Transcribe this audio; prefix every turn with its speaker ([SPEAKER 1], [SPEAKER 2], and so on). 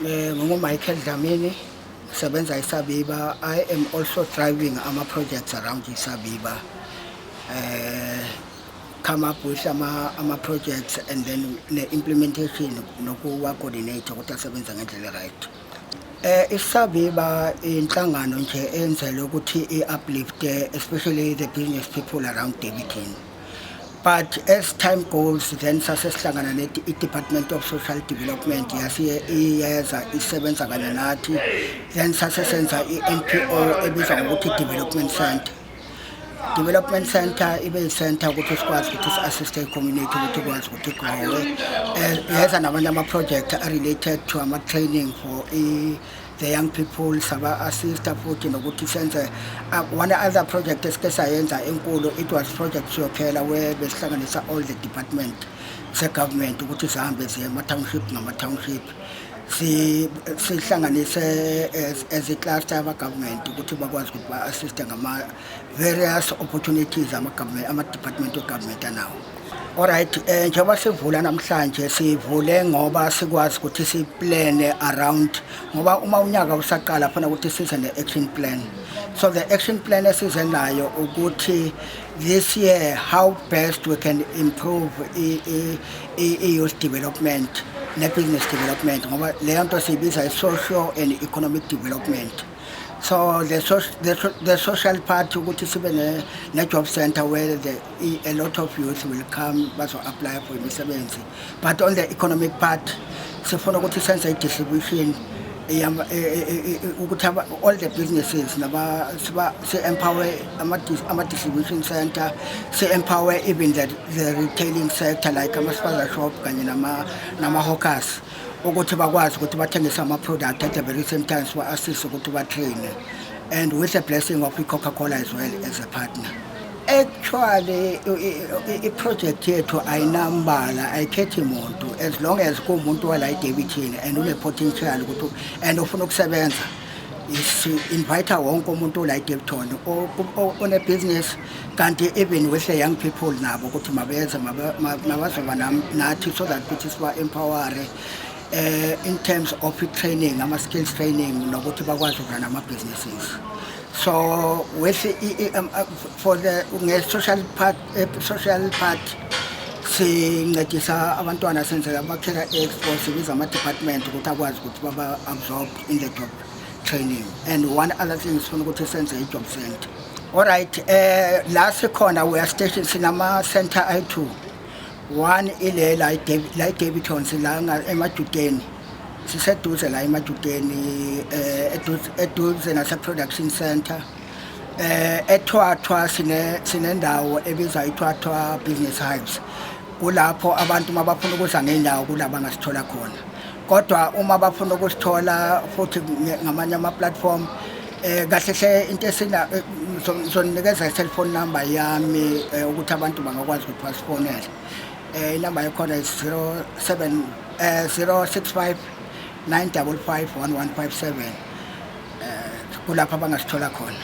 [SPEAKER 1] Michael Dlamini, sebenza iSabiba. I am also driving projects around iSabiba. Come up with projects and then the implementation nokuwa coordinate ukuthi asebenza ngendlela right. iSabiba inhlangano nje enzele ukuthi i-uplift especially the business people around Daveyton. But as time goes, then sasesihlangana ne-Department of Social Development yasiyeza isebenza kanye nathi, then sasesenza i-NPO ebizwa ngokuthi Development Center. Development Center ibe yi-center ukuthi sikwazi ukuthi si-assiste i-community ukuthi ikwazi ukuthi igrowe. Yeza namanye ama-project related to ama-training for the young people, saba-assista futhi nokuthi senze one other project esike sayenza enkulu. It was project Siyophela where besihlanganisa all the department se-government ukuthi zihambe ziye ama-township ngama-township, sihlanganise as a-cluster ama-government ukuthi bakwazi ukuthi ba-assiste ngama-various opportunities ama-department of-government anawo. Alright, njengoba sivula namhlanje sivule ngoba sikwazi ukuthi siplane around, ngoba uma unyaka usaqala khona ukuthi size ne-action plan. So the action plan esize nayo ukuthi this year how best we can improve youth development ne-business development, ngoba leyo nto siyibiza social and economic development. So the social part ukuthi sibe ne-job center where a lot of youth will come bazo apply for imisebenzi. But on the economic part sifuna ukuthi senze i-distribution ukuthi all the businesses si-empower ama-distribution center, si-empower even the retailing sector like ama-spaza shop kanye nama-hawkers ukuthi bakwazi ukuthi bathengise ama-product at the very same time siba-assist ukuthi ba-train, and with the blessing of i-Coca-Cola as well as a partner. Actually i-project yethu ayinambala, ayikhethi muntu, as long as kuwumuntu wala eDaveyton and une-potential ukuthi and ufuna ukusebenza, invite wonke umuntu la eDaveyton one-business, kanti even with the young people nabo ukuthi mabeze mabazoba nathi so that ukuthi siba-empowere in terms of training, ama-skills training nokuthi bakwazi ukurun ama-businesses. So with for the social part sincedisa abantwana senze ama-career expo, sibiza ama-department ukuthi akwazi ukuthi baba-absorb in the job training, and one other thing sifuna ukuthi senze i-job center. Alright, la sikhona we are station sinama-center ayi-2. One ile la eDaveyton sila eMadudeni, siseduze la eMadudeni eduze nase-production center. eThwathwa sinendawo ebizwa iThwathwa Business Hives, kulapho abantu mabafuna ukuza ngenyawo kula bangasithola khona. Kodwa uma bafuna ukusithola futhi ngamanye ama-platform kahle hle into esina zonikeza i-cellphone number yami ukuthi abantu bangakwazi ukuthi basifonele. Inamba yakhona is 065 955 1157, kulapho abangasithola khona.